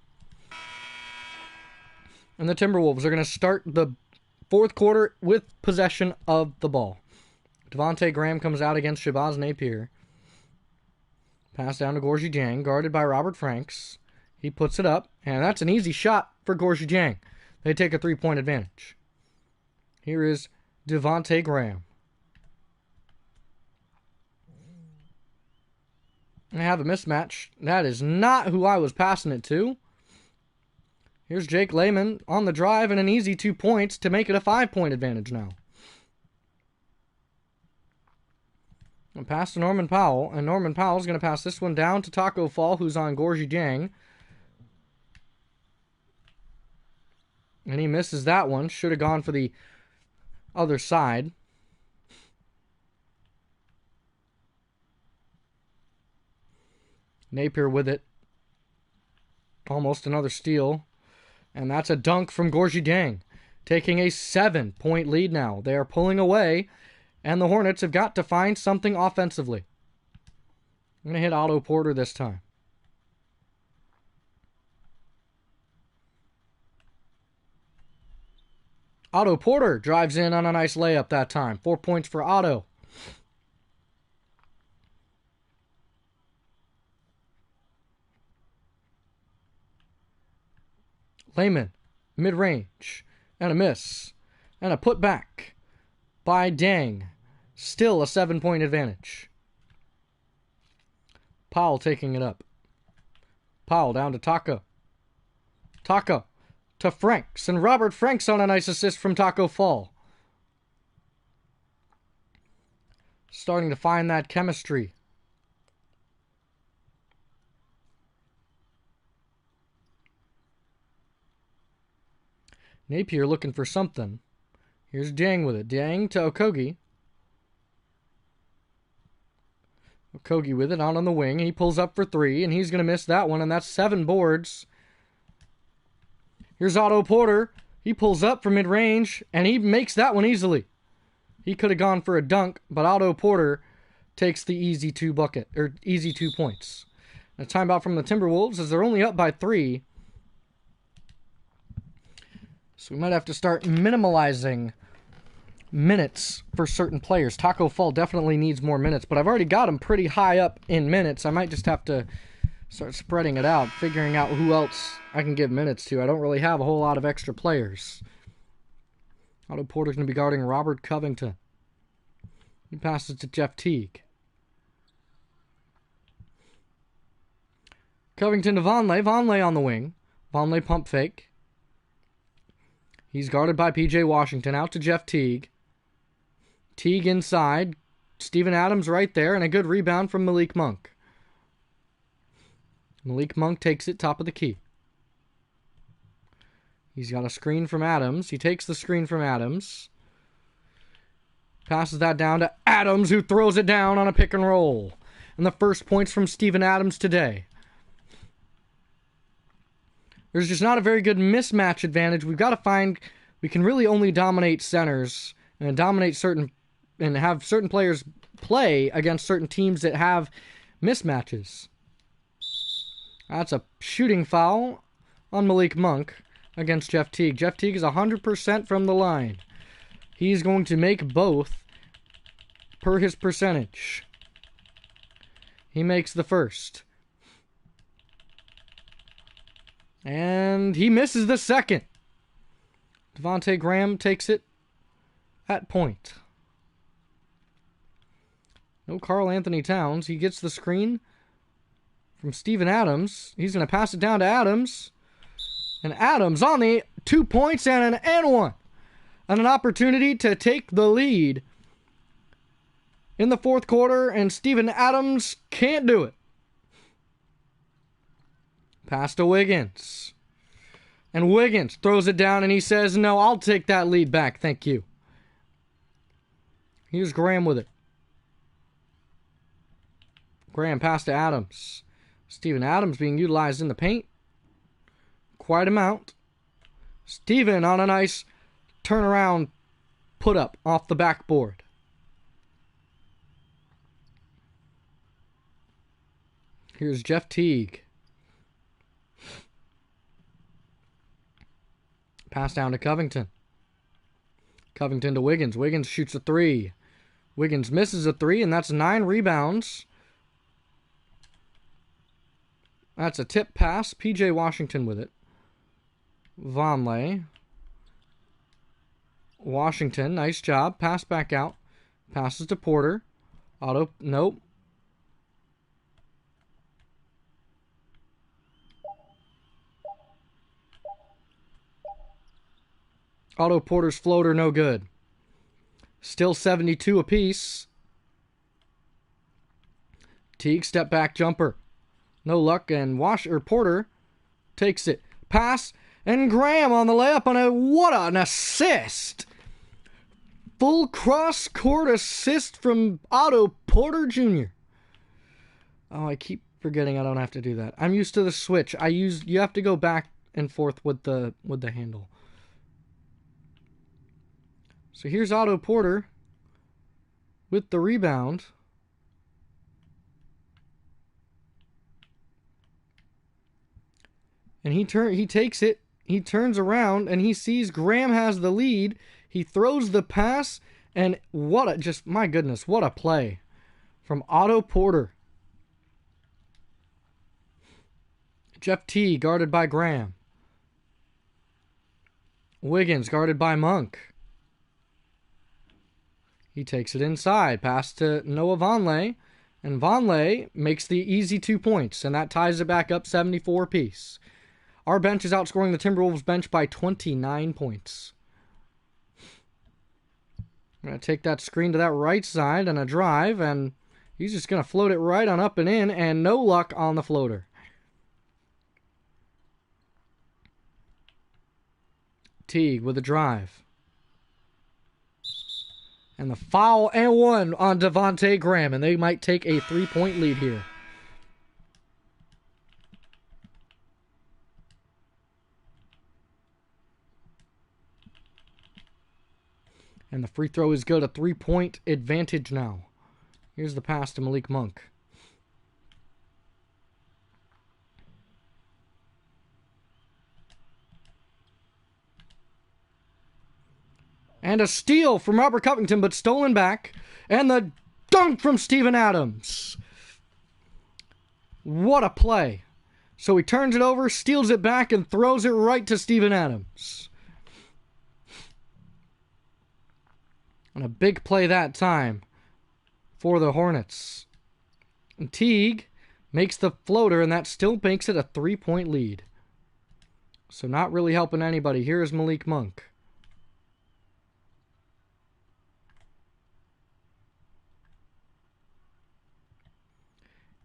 And the Timberwolves are going to start the fourth quarter with possession of the ball. Devontae Graham comes out against Shabazz Napier. Pass down to Gorgui Dieng, guarded by Robert Franks. He puts it up, and that's an easy shot for Gorgui Dieng. They take a 3-point advantage. Here is Devontae Graham. I have a mismatch. That is not who I was passing it to. Here's Jake Layman on the drive and an easy 2 points to make it a 5-point advantage now. And pass to Norman Powell, and Norman Powell's going to pass this one down to Taco Fall, who's on Gorgui Dieng. And he misses that one. Should have gone for the other side. Napier with it. Almost another steal. And that's a dunk from Gorgui Dieng. Taking a 7-point lead now. They are pulling away. And the Hornets have got to find something offensively. I'm going to hit Otto Porter this time. Otto Porter drives in on a nice layup that time. 4 points for Otto. Layman, mid-range, and a miss, and a putback by Dang. Still a 7-point advantage. Powell taking it up. Powell down to Taco. Taco to Franks, and Robert Franks on a nice assist from Taco Fall. Starting to find that chemistry. Napier looking for something. Here's Dang with it. Dang to Okogie. Okogie with it, out on the wing. He pulls up for 3, and he's going to miss that one, and that's 7 boards. Here's Otto Porter. He pulls up from mid-range, and he makes that one easily. He could have gone for a dunk, but Otto Porter takes the easy 2 points. A timeout from the Timberwolves as they're only up by 3. So we might have to start minimalizing minutes for certain players. Taco Fall definitely needs more minutes, but I've already got him pretty high up in minutes. I might just have to start spreading it out, figuring out who else I can give minutes to. I don't really have a whole lot of extra players. Otto Porter's going to be guarding Robert Covington. He passes to Jeff Teague. Covington to Vonleh. Vonleh on the wing. Vonleh pump fake. He's guarded by P.J. Washington. Out to Jeff Teague. Teague inside. Steven Adams right there. And a good rebound from Malik Monk. Malik Monk takes it top of the key. He's got a screen from Adams. He takes the screen from Adams. Passes that down to Adams, who throws it down on a pick and roll. And the first points from Steven Adams today. There's just not a very good mismatch advantage. We've got to find, we can really only dominate centers and have certain players play against certain teams that have mismatches. That's a shooting foul on Malik Monk against Jeff Teague. Jeff Teague is 100% from the line. He's going to make both per his percentage. He makes the first. And he misses the second. Devontae Graham takes it at point. No Karl Anthony Towns. He gets the screen from Steven Adams. He's going to pass it down to Adams. And Adams on the 2 points and an and one. And an opportunity to take the lead in the fourth quarter. And Steven Adams can't do it. Pass to Wiggins. And Wiggins throws it down and he says, no, I'll take that lead back. Thank you. Here's Graham with it. Graham pass to Adams. Steven Adams being utilized in the paint. Quite amount. Steven on a nice turnaround put up off the backboard. Here's Jeff Teague. Pass down to Covington. Covington to Wiggins. Wiggins shoots a 3. Wiggins misses a 3, and that's 9 rebounds. That's a tip pass. P.J. Washington with it. Vonleh. Washington, nice job. Pass back out. Passes to Porter. Nope. Otto Porter's floater, no good. Still 72 apiece. Teague, step back jumper. No luck, and Porter takes it. Pass, and Graham on the layup on what an assist! Full cross-court assist from Otto Porter Jr. Oh, I keep forgetting I don't have to do that. I'm used to the switch. You have to go back and forth with the handle. So here's Otto Porter with the rebound. And he takes it. he turns around and he sees Graham has the lead. He throws the pass, and my goodness, what a play from Otto Porter. Jeff T guarded by Graham. Wiggins guarded by Monk. He takes it inside. Pass to Noah Vonleh. And Vonleh makes the easy 2 points. And that ties it back up 74 apiece. Our bench is outscoring the Timberwolves bench by 29 points. I'm going to take that screen to that right side and a drive. And he's just going to float it right on up and in. And no luck on the floater. Teague with a drive. And the foul and one on Devontae Graham. And they might take a 3-point lead here. And the free throw is good. A 3-point advantage now. Here's the pass to Malik Monk. And a steal from Robert Covington, but stolen back. And the dunk from Steven Adams. What a play. So he turns it over, steals it back, and throws it right to Steven Adams. And a big play that time for the Hornets. And Teague makes the floater, and that still makes it a 3-point lead. So not really helping anybody. Here is Malik Monk.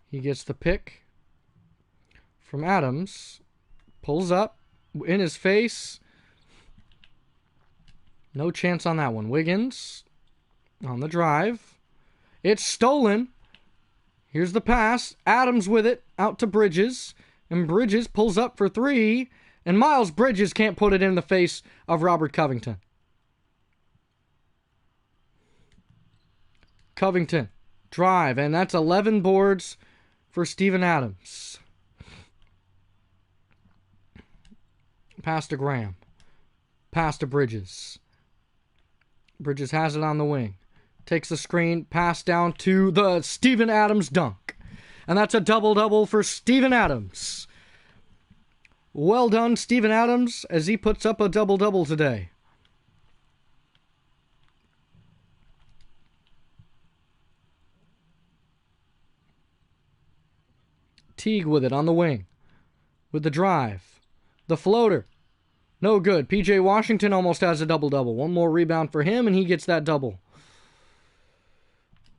He gets the pick from Adams. Pulls up in his face. No chance on that one. Wiggins on the drive. It's stolen. Here's the pass. Adams with it out to Bridges. And Bridges pulls up for 3. And Miles Bridges can't put it in the face of Robert Covington. Covington. Drive. And that's 11 boards for Steven Adams. Pass to Graham. Pass to Bridges. Bridges has it on the wing. Takes the screen. Pass down to the Steven Adams dunk. And that's a double-double for Steven Adams. Well done, Steven Adams, as he puts up a double-double today. Teague with it on the wing. With the drive. The floater. No good. P.J. Washington almost has a double-double. One more rebound for him, and he gets that double.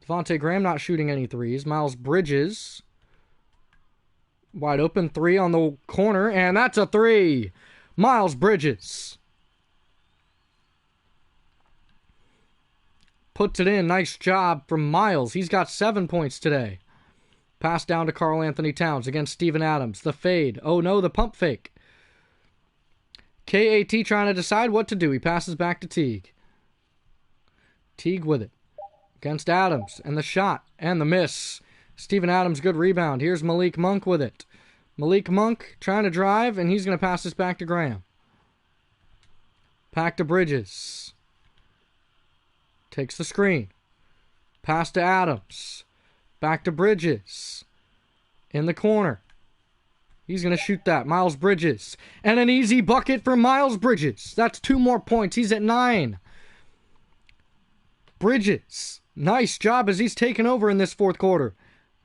Devontae Graham not shooting any threes. Miles Bridges. Wide open 3 on the corner, and that's a 3. Miles Bridges. Puts it in. Nice job from Miles. He's got 7 points today. Pass down to Karl Anthony Towns against Steven Adams. The fade. Oh no, the pump fake. KAT trying to decide what to do. He passes back to Teague. Teague with it. Against Adams. And the shot. And the miss. Steven Adams, good rebound. Here's Malik Monk with it. Malik Monk trying to drive, and he's going to pass this back to Graham. Back to Bridges. Takes the screen. Pass to Adams. Back to Bridges. In the corner. He's going to shoot that. Miles Bridges. And an easy bucket for Miles Bridges. That's 2 more points. He's at 9. Bridges. Nice job as he's taken over in this fourth quarter.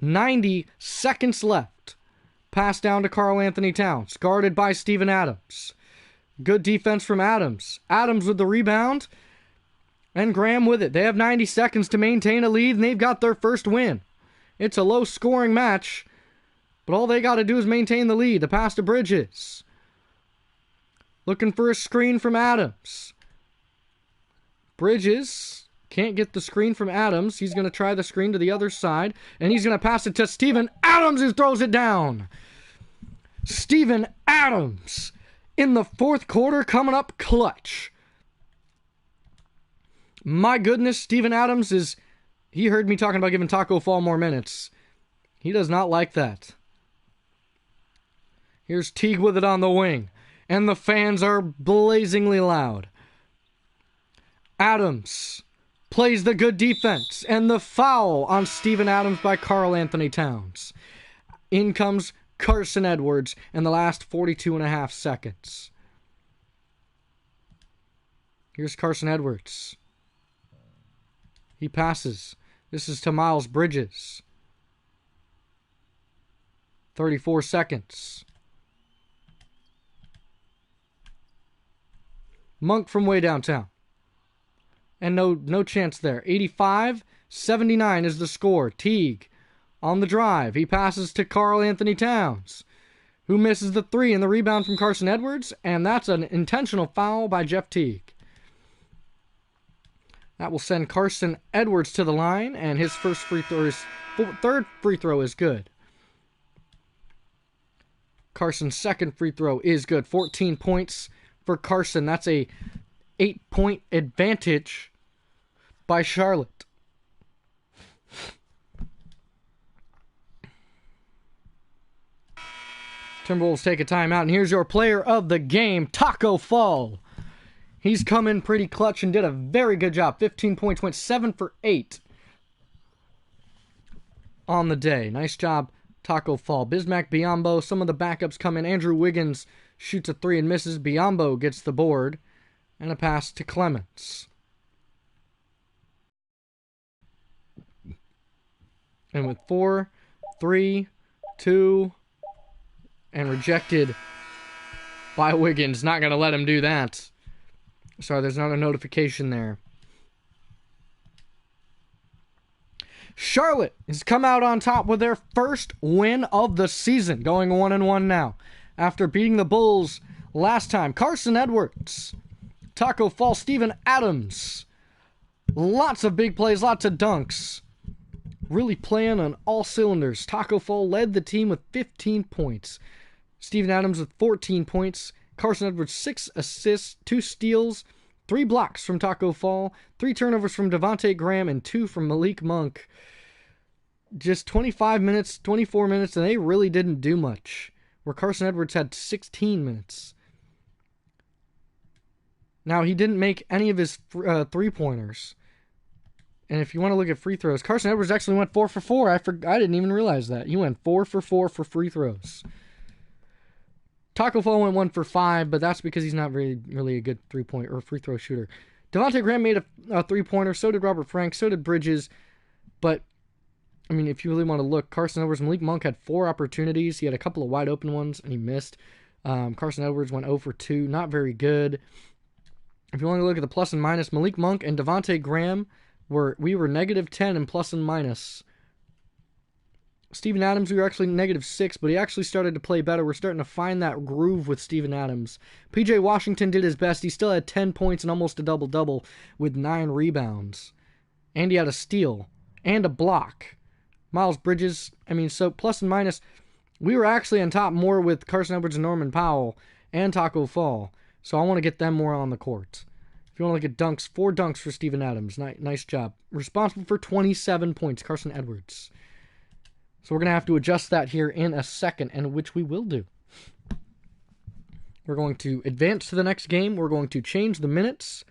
90 seconds left. Pass down to Karl Anthony Towns. Guarded by Steven Adams. Good defense from Adams. Adams with the rebound. And Graham with it. They have 90 seconds to maintain a lead, and they've got their first win. It's a low-scoring match, but all they got to do is maintain the lead. The pass to Bridges. Looking for a screen from Adams. Bridges can't get the screen from Adams. He's going to try the screen to the other side, and he's going to pass it to Steven Adams, who throws it down. Steven Adams in the fourth quarter coming up clutch. My goodness, Steven Adams is... He heard me talking about giving Taco Fall more minutes. He does not like that. Here's Teague with it on the wing. And the fans are blazingly loud. Adams plays the good defense, and the foul on Steven Adams by Karl Anthony Towns. In comes Carson Edwards in the last 42.5 seconds. Here's Carson Edwards. He passes. This is to Miles Bridges. 34 seconds. Monk from way downtown. And no chance there. 85-79 is the score. Teague on the drive. He passes to Karl Anthony Towns, who misses the three, and the rebound from Carson Edwards, and that's an intentional foul by Jeff Teague. That will send Carson Edwards to the line, and his third free throw is good. Carson's second free throw is good. 14 points for Carson. That's a 8-point advantage by Charlotte. Timberwolves take a timeout, and here's your player of the game, Taco Fall. He's come in pretty clutch and did a very good job. 15 points, went 7 for 8 on the day. Nice job, Taco Fall. Bismack Biyombo, some of the backups come in. Andrew Wiggins shoots a 3 and misses. Biyombo gets the board, and a pass to Clements. And with 4, 3, 2, and rejected by Wiggins. Not going to let him do that. Sorry, there's not a notification there. Charlotte has come out on top with their first win of the season, going 1-1 now. After beating the Bulls last time. Carson Edwards, Taco Fall, Steven Adams. Lots of big plays, lots of dunks. Really playing on all cylinders. Taco Fall led the team with 15 points. Steven Adams with 14 points. Carson Edwards, 6 assists, 2 steals, 3 blocks from Taco Fall, 3 turnovers from Devontae Graham, and 2 from Malik Monk. Just 25 minutes, 24 minutes, and they really didn't do much. Where Carson Edwards had 16 minutes. Now, he didn't make any of his three-pointers. And if you want to look at free throws, Carson Edwards actually went 4 for 4. I didn't even realize that. He went 4 for 4 for free throws. Taco Fall went 1 for 5, but that's because he's not really a good three-point or free throw shooter. Devontae Graham made a three-pointer. So did Robert Frank. So did Bridges. But, I mean, if you really want to look, Carson Edwards, Malik Monk had 4 opportunities. He had a couple of wide-open ones, and he missed. Carson Edwards went 0 for 2. Not very good. If you want to look at the plus and minus, Malik Monk and Devontae Graham, we were -10 in plus and minus. Steven Adams, we were actually -6, but he actually started to play better. We're starting to find that groove with Steven Adams. PJ Washington did his best. He still had 10 points and almost a double-double with 9 rebounds. And he had a steal and a block. Miles Bridges, so plus and minus, we were actually on top more with Carson Edwards and Norman Powell and Taco Fall. So I want to get them more on the court. If you want to look at dunks, 4 dunks for Steven Adams. Nice job. Responsible for 27 points, Carson Edwards. So we're going to have to adjust that here in a second, and which we will do. We're going to advance to the next game. We're going to change the minutes,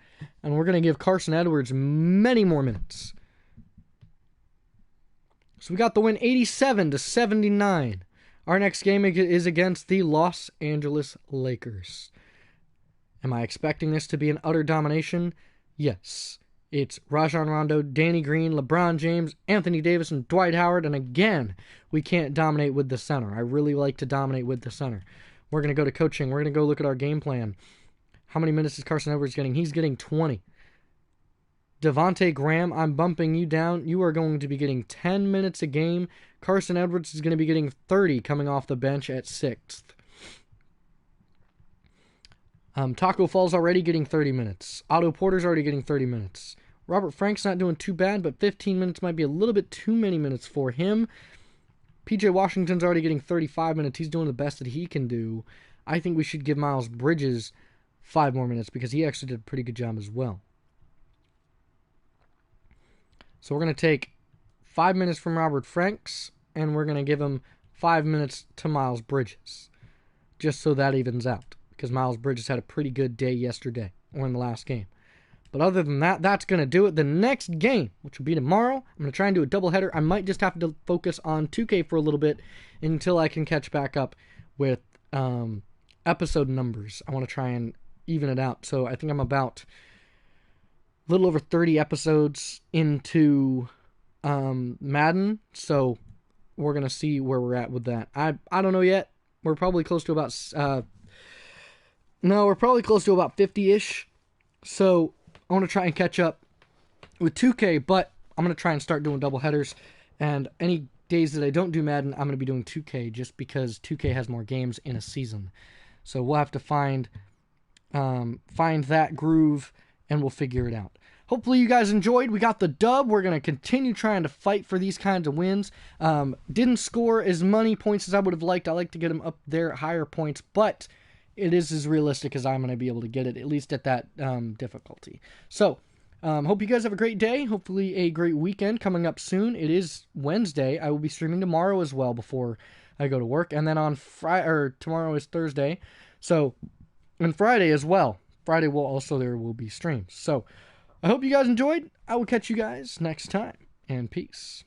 and we're going to give Carson Edwards many more minutes. So we got the win 87-79. Our next game is against the Los Angeles Lakers. Am I expecting this to be an utter domination? Yes. It's Rajon Rondo, Danny Green, LeBron James, Anthony Davis, and Dwight Howard. And again, we can't dominate with the center. I really like to dominate with the center. We're going to go to coaching. We're going to go look at our game plan. How many minutes is Carson Edwards getting? He's getting 20. Devontae Graham, I'm bumping you down. You are going to be getting 10 minutes a game. Carson Edwards is going to be getting 30 coming off the bench at 6th. Taco Fall's already getting 30 minutes. Otto Porter's already getting 30 minutes. Robert Frank's not doing too bad, but 15 minutes might be a little bit too many minutes for him. PJ Washington's already getting 35 minutes. He's doing the best that he can do. I think we should give Miles Bridges 5 more minutes because he actually did a pretty good job as well. So we're going to take 5 minutes from Robert Franks, and we're going to give him 5 minutes to Miles Bridges, just so that evens out. because Miles Bridges had a pretty good day yesterday, or in the last game. But other than that, that's going to do it. The next game, which will be tomorrow, I'm going to try and do a doubleheader. I might just have to focus on 2K for a little bit until I can catch back up with episode numbers. I want to try and even it out. So I think I'm about a little over 30 episodes into Madden. So we're going to see where we're at with that. I don't know yet. We're probably close to about... we're probably close to about 50-ish. So I want to try and catch up with 2K, but I'm going to try and start doing double headers. And any days that I don't do Madden, I'm going to be doing 2K just because 2K has more games in a season. So we'll have to find that groove, and we'll figure it out. Hopefully you guys enjoyed. We got the dub. We're going to continue trying to fight for these kinds of wins. Didn't score as many points as I would have liked. I like to get them up there at higher points, but it is as realistic as I'm going to be able to get it, at least at that difficulty. So, hope you guys have a great day. Hopefully a great weekend coming up soon. It is Wednesday. I will be streaming tomorrow as well before I go to work. And then on Friday, or tomorrow is Thursday. So, and Friday as well. Friday there will be streams. So, I hope you guys enjoyed. I will catch you guys next time. And peace.